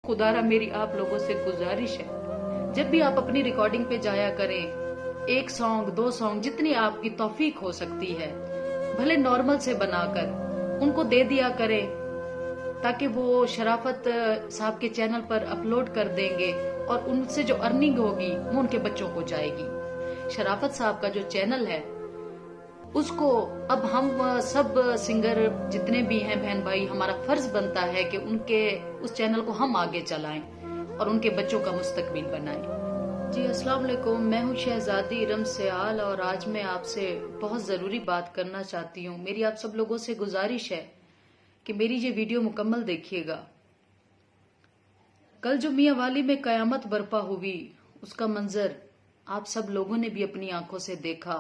खुदारा मेरी आप लोगों से गुजारिश है, जब भी आप अपनी रिकॉर्डिंग पे जाया करें, एक सॉन्ग 2 सॉन्ग जितनी आपकी तौफीक हो सकती है भले नॉर्मल से बनाकर उनको दे दिया करें, ताकि वो शराफत साहब के चैनल पर अपलोड कर देंगे और उनसे जो अर्निंग होगी वो उनके बच्चों को जाएगी। शराफत साहब का जो चैनल है उसको अब हम सब सिंगर जितने भी हैं बहन भाई, हमारा फर्ज बनता है कि उनके उस चैनल को हम आगे चलाएं और उनके बच्चों का मुस्तकबिल बनाएं। जी अस्सलाम वालेकुम, मैं हूँ शहजादी इरम सयाल और आज मैं आपसे बहुत ज़रूरी बात करना चाहती हूँ। मेरी आप सब लोगों से गुजारिश है कि मेरी ये वीडियो मुकम्मल देखिएगा। कल जो मियां वाली में कयामत बर्पा हुई उसका मंजर आप सब लोगों ने भी अपनी आंखों से देखा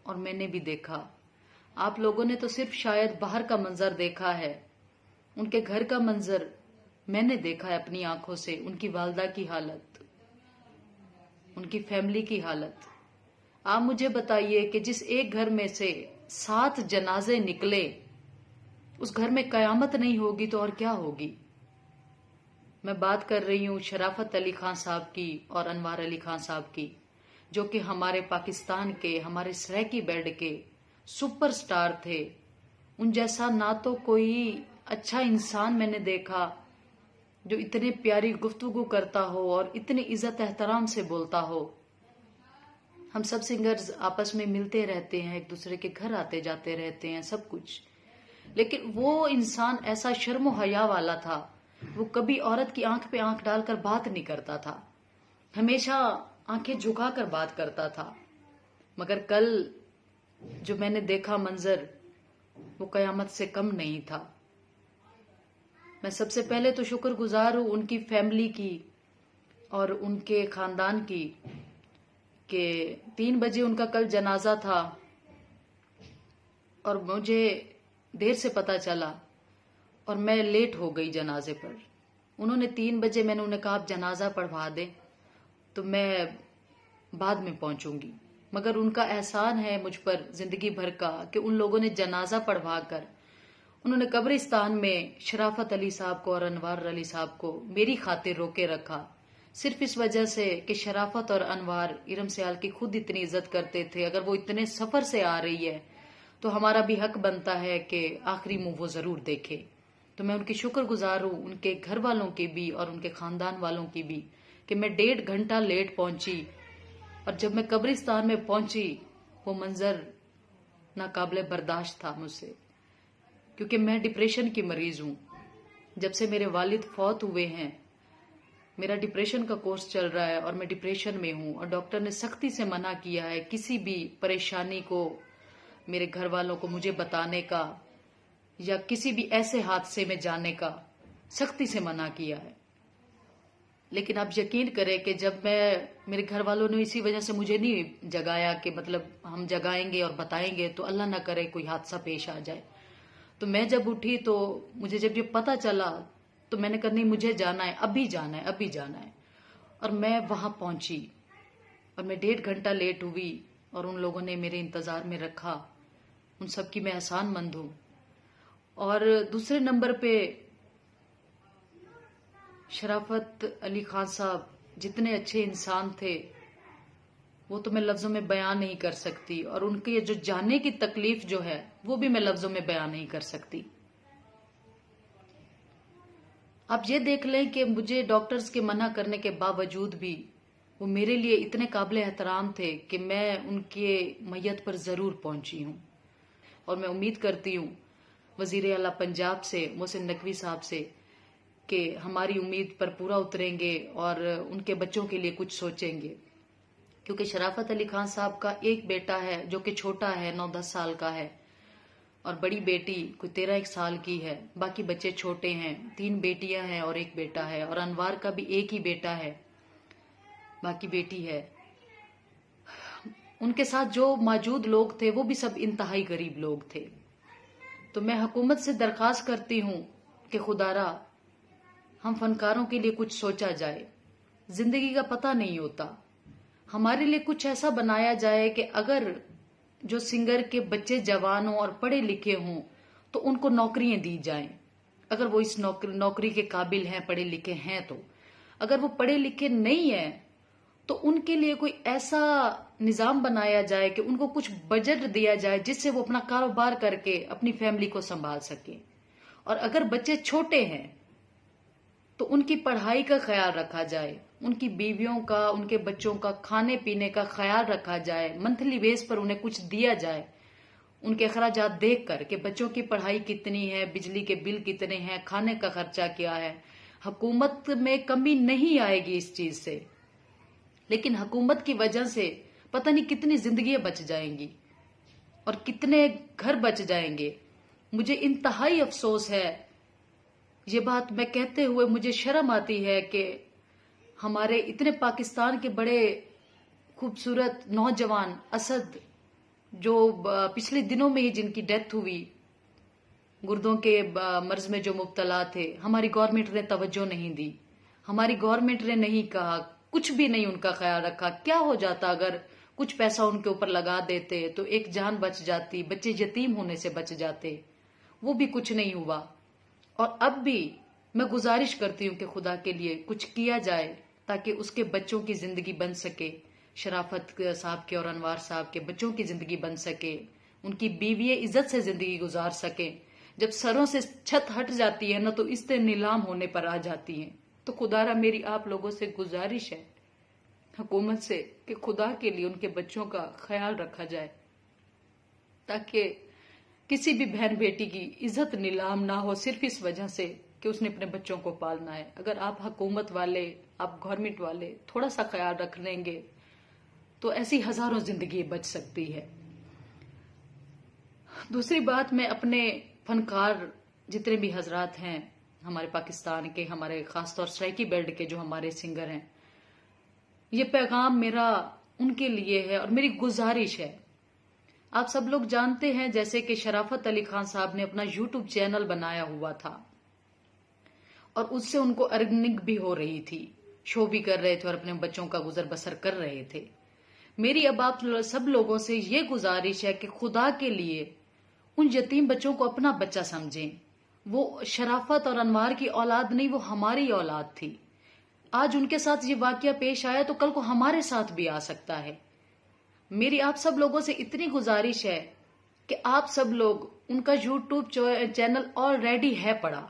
और मैंने भी देखा। आप लोगों ने तो सिर्फ शायद बाहर का मंजर देखा है, उनके घर का मंजर मैंने देखा है अपनी आंखों से। उनकी वालदा की हालत, उनकी फैमिली की हालत। आप मुझे बताइए कि जिस एक घर में से 7 जनाजे निकले उस घर में कयामत नहीं होगी तो और क्या होगी। मैं बात कर रही हूँ शराफत अली खान साहब की और अनवार अली खान साहब की, जो कि हमारे पाकिस्तान के, हमारे सरायकी बेल्ट के सुपरस्टार थे। उन जैसा ना तो कोई अच्छा इंसान मैंने देखा जो इतने प्यारी गुफ्तगू करता हो और इतनी इज्जत एहतराम से बोलता हो। हम सब सिंगर्स आपस में मिलते रहते हैं, एक दूसरे के घर आते जाते रहते हैं, सब कुछ, लेकिन वो इंसान ऐसा शर्मो हया वाला था, वो कभी औरत की आंख पे आंख डालकर बात नहीं करता था, हमेशा आंखें झुकाकर बात करता था। मगर कल जो मैंने देखा मंजर वो कयामत से कम नहीं था। मैं सबसे पहले तो शुक्रगुजार हूं उनकी फैमिली की और उनके खानदान की कि 3 बजे उनका कल जनाजा था और मुझे देर से पता चला और मैं लेट हो गई जनाजे पर। उन्होंने 3 बजे, मैंने उन्हें कहा आप जनाजा पढ़वा दें तो मैं बाद में पहुंचूंगी, मगर उनका एहसान है मुझ पर जिंदगी भर का कि उन लोगों ने जनाजा पढ़वा कर उन्होंने कब्रिस्तान में शराफत अली साहब को और अनवार अली साहब को मेरी खातिर रोके रखा, सिर्फ इस वजह से कि शराफत और अनवार इरम सयाल की खुद इतनी इज्जत करते थे। अगर वो इतने सफर से आ रही है तो हमारा भी हक बनता है कि आखिरी मुंह वो जरूर देखे। तो मैं उनकी शुक्रगुजार हूँ, उनके घर वालों की भी और उनके खानदान वालों की भी, कि मैं 1.5 घंटा लेट पहुंची और जब मैं कब्रिस्तान में पहुंची वो मंजर नाकाबिले बर्दाश्त था मुझसे, क्योंकि मैं डिप्रेशन की मरीज हूं। जब से मेरे वालिद फौत हुए हैं मेरा डिप्रेशन का कोर्स चल रहा है और मैं डिप्रेशन में हूं और डॉक्टर ने सख्ती से मना किया है किसी भी परेशानी को मेरे घर वालों को मुझे बताने का या किसी भी ऐसे हादसे में जाने का सख्ती से मना किया है। लेकिन आप यकीन करें कि जब मेरे घर वालों ने इसी वजह से मुझे नहीं जगाया कि मतलब हम जगाएंगे और बताएंगे तो अल्लाह ना करे कोई हादसा पेश आ जाए। तो मैं जब उठी तो मुझे जब ये पता चला तो मैंने कहा नहीं, मुझे जाना है, अभी जाना है, अभी जाना है। और मैं वहां पहुंची और मैं 1.5 घंटा लेट हुई और उन लोगों ने मेरे इंतजार में रखा। उन सब की मैं एहसानमंद हूं। और दूसरे नंबर पे शराफत अली खान साहब जितने अच्छे इंसान थे वो तो मैं लफ्जों में बयान नहीं कर सकती, और उनके जो जाने की तकलीफ जो है वो भी मैं लफ्जों में बयान नहीं कर सकती। आप ये देख लें कि मुझे डॉक्टर्स के मना करने के बावजूद भी वो मेरे लिए इतने काबिल एहतराम थे कि मैं उनके मैयत पर जरूर पहुंची हूं। और मैं उम्मीद करती हूं वजीर आला पंजाब से मोहसिन नकवी साहब से कि हमारी उम्मीद पर पूरा उतरेंगे और उनके बच्चों के लिए कुछ सोचेंगे, क्योंकि शराफत अली खान साहब का एक बेटा है जो कि छोटा है, 9-10 साल का है, और बड़ी बेटी कोई 13-1 साल की है। बाकी बच्चे छोटे हैं, 3 बेटियां हैं और 1 बेटा है, और अनवार का भी 1 ही बेटा है, बाकी बेटी है। उनके साथ जो मौजूद लोग थे वो भी सब इंतहाई गरीब लोग थे। तो मैं हुकूमत से दरखास्त करती हूं कि खुदारा हम फनकारों के लिए कुछ सोचा जाए। जिंदगी का पता नहीं होता, हमारे लिए कुछ ऐसा बनाया जाए कि अगर जो सिंगर के बच्चे जवान हों और पढ़े लिखे हों तो उनको नौकरियां दी जाएं। اگر وہ اس نوکری کے قابل ہیں، پڑھے لکھے ہیں تو اگر وہ پڑھے لکھے نہیں ہیں تو ان کے لیے کوئی ایسا نظام بنایا جائے کہ ان کو کچھ بجٹ دیا جائے جس سے وہ اپنا کاروبار کر کے اپنی فیملی کو سنبھال سکیں. اور اگر بچے چھوٹے ہیں تو ان کی پڑھائی کا خیال رکھا جائے، ان کی بیویوں کا، ان کے بچوں کا کھانے پینے کا خیال رکھا جائے، منتھلی بیس پر انہیں کچھ دیا جائے، ان کے اخراجات دیکھ کر کہ بچوں کی پڑھائی کتنی ہے، بجلی کے بل کتنے ہیں، کھانے کا خرچہ کیا ہے. حکومت میں کمی نہیں آئے گی اس چیز سے، لیکن حکومت کی وجہ سے پتہ نہیں کتنی زندگیاں بچ جائیں گی اور کتنے گھر بچ جائیں گے. مجھے انتہائی افسوس ہے، یہ بات میں کہتے ہوئے مجھے شرم آتی ہے کہ ہمارے اتنے پاکستان کے بڑے خوبصورت نوجوان اسد جو پچھلے دنوں میں ہی جن کی ڈیتھ ہوئی، گردوں کے مرض میں جو مبتلا تھے، ہماری گورنمنٹ نے توجہ نہیں دی، ہماری گورنمنٹ نے نہیں کہا، کچھ بھی نہیں ان کا خیال رکھا. کیا ہو جاتا اگر کچھ پیسہ ان کے اوپر لگا دیتے تو ایک جان بچ جاتی، بچے یتیم ہونے سے بچ جاتے. وہ بھی کچھ نہیں ہوا. اور اب بھی میں گزارش کرتی ہوں کہ خدا کے لیے کچھ کیا جائے تاکہ اس کے بچوں کی زندگی بن سکے، شرافت صاحب کے اور انوار صاحب کے بچوں کی زندگی بن سکے، ان کی بیوی عزت سے زندگی گزار سکے. جب سروں سے چھت ہٹ جاتی ہے نا تو اس سے نیلام ہونے پر آ جاتی ہیں. تو خدارا میری آپ لوگوں سے گزارش ہے، حکومت سے، کہ خدا کے لیے ان کے بچوں کا خیال رکھا جائے تاکہ کسی بھی بہن بیٹی کی عزت نیلام نہ ہو صرف اس وجہ سے کہ اس نے اپنے بچوں کو پالنا ہے. اگر آپ حکومت والے، آپ گورنمنٹ والے تھوڑا سا خیال رکھ لیں گے تو ایسی ہزاروں زندگی بچ سکتی ہے. دوسری بات، میں اپنے فنکار جتنے بھی حضرات ہیں ہمارے پاکستان کے، ہمارے خاص طور سرائکی بیلٹ کے جو ہمارے سنگر ہیں، یہ پیغام میرا ان کے لیے ہے اور میری گزارش ہے. آپ سب لوگ جانتے ہیں جیسے کہ شرافت علی خان صاحب نے اپنا یوٹیوب چینل بنایا ہوا تھا اور اس سے ان کو ارننگ بھی ہو رہی تھی، شو بھی کر رہے تھے اور اپنے بچوں کا گزر بسر کر رہے تھے. میری اب آپ سب لوگوں سے یہ گزارش ہے کہ خدا کے لیے ان یتیم بچوں کو اپنا بچہ سمجھیں. وہ شرافت اور انوار کی اولاد نہیں، وہ ہماری اولاد تھی. آج ان کے ساتھ یہ واقعہ پیش آیا تو کل کو ہمارے ساتھ بھی آ سکتا ہے. میری آپ سب لوگوں سے اتنی گزارش ہے کہ آپ سب لوگ ان کا یوٹیوب چینل آلریڈی ہے پڑا،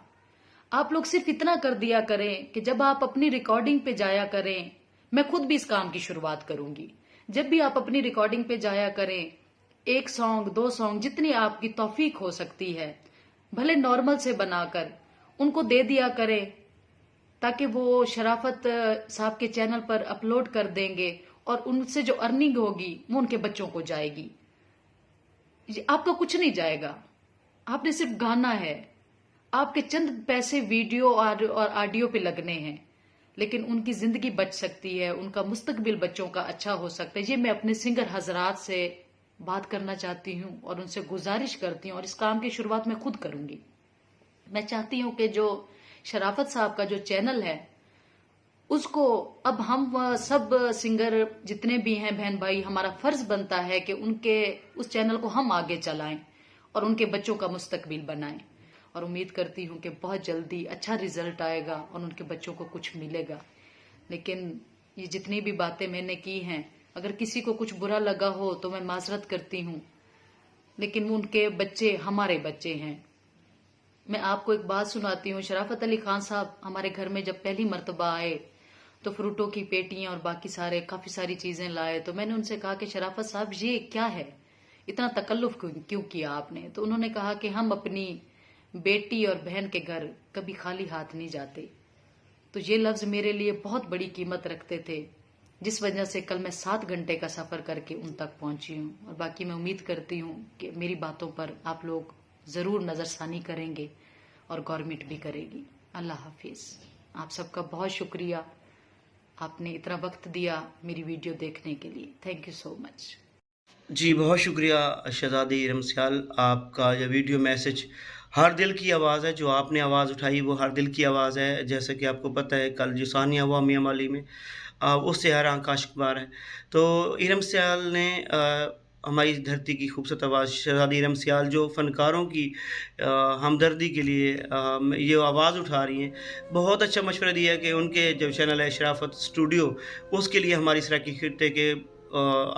آپ لوگ صرف اتنا کر دیا کریں کہ جب آپ اپنی ریکارڈنگ پہ جایا کریں، میں خود بھی اس کام کی شروعات کروں گی، جب بھی آپ اپنی ریکارڈنگ پہ جایا کریں، 1 سانگ 2 سانگ جتنی آپ کی توفیق ہو سکتی ہے، بھلے نارمل سے بنا کر ان کو دے دیا کریں تاکہ وہ شرافت صاحب کے چینل پر اپلوڈ کر دیں گے اور ان سے جو ارننگ ہوگی وہ ان کے بچوں کو جائے گی. آپ کا کچھ نہیں جائے گا، آپ نے صرف گانا ہے، آپ کے چند پیسے ویڈیو اور آڈیو پہ لگنے ہیں، لیکن ان کی زندگی بچ سکتی ہے، ان کا مستقبل بچوں کا اچھا ہو سکتا ہے. یہ میں اپنے سنگر حضرات سے بات کرنا چاہتی ہوں اور ان سے گزارش کرتی ہوں اور اس کام کی شروعات میں خود کروں گی. میں چاہتی ہوں کہ جو شرافت صاحب کا جو چینل ہے اس کو اب ہم سب سنگر جتنے بھی ہیں بہن بھائی، ہمارا فرض بنتا ہے کہ ان کے اس چینل کو ہم آگے چلائیں اور ان کے بچوں کا مستقبل بنائیں. اور امید کرتی ہوں کہ بہت جلدی اچھا رزلٹ آئے گا اور ان کے بچوں کو کچھ ملے گا. لیکن یہ جتنی بھی باتیں میں نے کی ہیں، اگر کسی کو کچھ برا لگا ہو تو میں معذرت کرتی ہوں، لیکن ان کے بچے ہمارے بچے ہیں. میں آپ کو ایک بات سناتی ہوں. شرافت علی خان صاحب ہمارے گھر میں جب پہلی مرتبہ آئے تو فروٹوں کی پیٹیاں اور باقی کافی ساری چیزیں لائے. تو میں نے ان سے کہا کہ شرافت صاحب یہ کیا ہے، اتنا تکلف کیوں کیا آپ نے؟ تو انہوں نے کہا کہ ہم اپنی بیٹی اور بہن کے گھر کبھی خالی ہاتھ نہیں جاتے. تو یہ لفظ میرے لیے بہت بڑی قیمت رکھتے تھے، جس وجہ سے کل میں 7 گھنٹے کا سفر کر کے ان تک پہنچی ہوں. اور باقی میں امید کرتی ہوں کہ میری باتوں پر آپ لوگ ضرور نظر ثانی کریں گے اور گورنمنٹ بھی کرے گی. اللہ حافظ. آپ سب کا بہت شکریہ، آپ نے اتنا وقت دیا میری ویڈیو دیکھنے کے لیے. تھینک یو سو مچ. جی بہت شکریہ شہزادی ارم سیال، آپ کا یہ ویڈیو میسج ہر دل کی آواز ہے. جو آپ نے آواز اٹھائی وہ ہر دل کی آواز ہے. جیسا کہ آپ کو پتہ ہے کل جو ثانیہ ہوا میاں مالی میں، اس سے ہر آنکھ عاشق بار ہے. تو ارم سیال نے हमारी धरती की खूबसूरत आवाज़ शहज़ादी इरम सियाल जो फ़नकारों की हमदर्दी के लिए ये आवाज़ उठा रही हैं। बहुत अच्छा मशवरा दिया है कि उनके जो चैनल है शराफत स्टूडियो, उसके लिए हमारी सराकी खित्ते के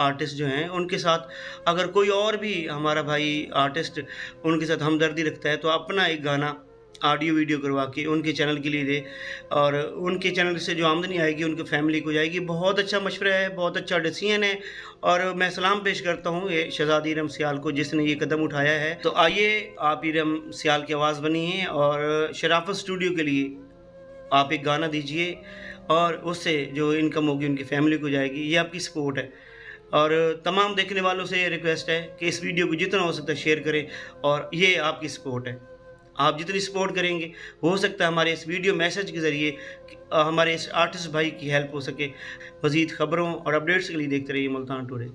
आर्टिस्ट जो हैं उनके साथ अगर कोई और भी हमारा भाई आर्टिस्ट उनके साथ हमदर्दी रखता है तो अपना एक गाना ऑडियो वीडियो करवा के उनके चैनल के लिए दे और उनके चैनल से जो आमदनी आएगी उनकी फैमिली को जाएगी। बहुत अच्छा मशवरा है, बहुत अच्छा डिसीजन है और मैं सलाम पेश करता हूँ ये शहज़ादी इरम सियाल को जिसने ये कदम उठाया है। तो आइए आप इरम सियाल की आवाज़ बनिए और शराफत स्टूडियो के लिए आप एक गाना दीजिए और उससे जो इनकम होगी उनकी फैमिली को जाएगी। ये आपकी सपोर्ट है और तमाम देखने वालों से ये रिक्वेस्ट है कि इस वीडियो को जितना हो सकता है शेयर करें और ये आपकी सपोर्ट है। आप जितनी सपोर्ट करेंगे हो सकता है हमारे इस वीडियो मैसेज के ज़रिए हमारे इस आर्टिस्ट भाई की हेल्प हो सके। मज़ीद ख़बरों और अपडेट्स के लिए देखते रहिए मुल्तान टुडे।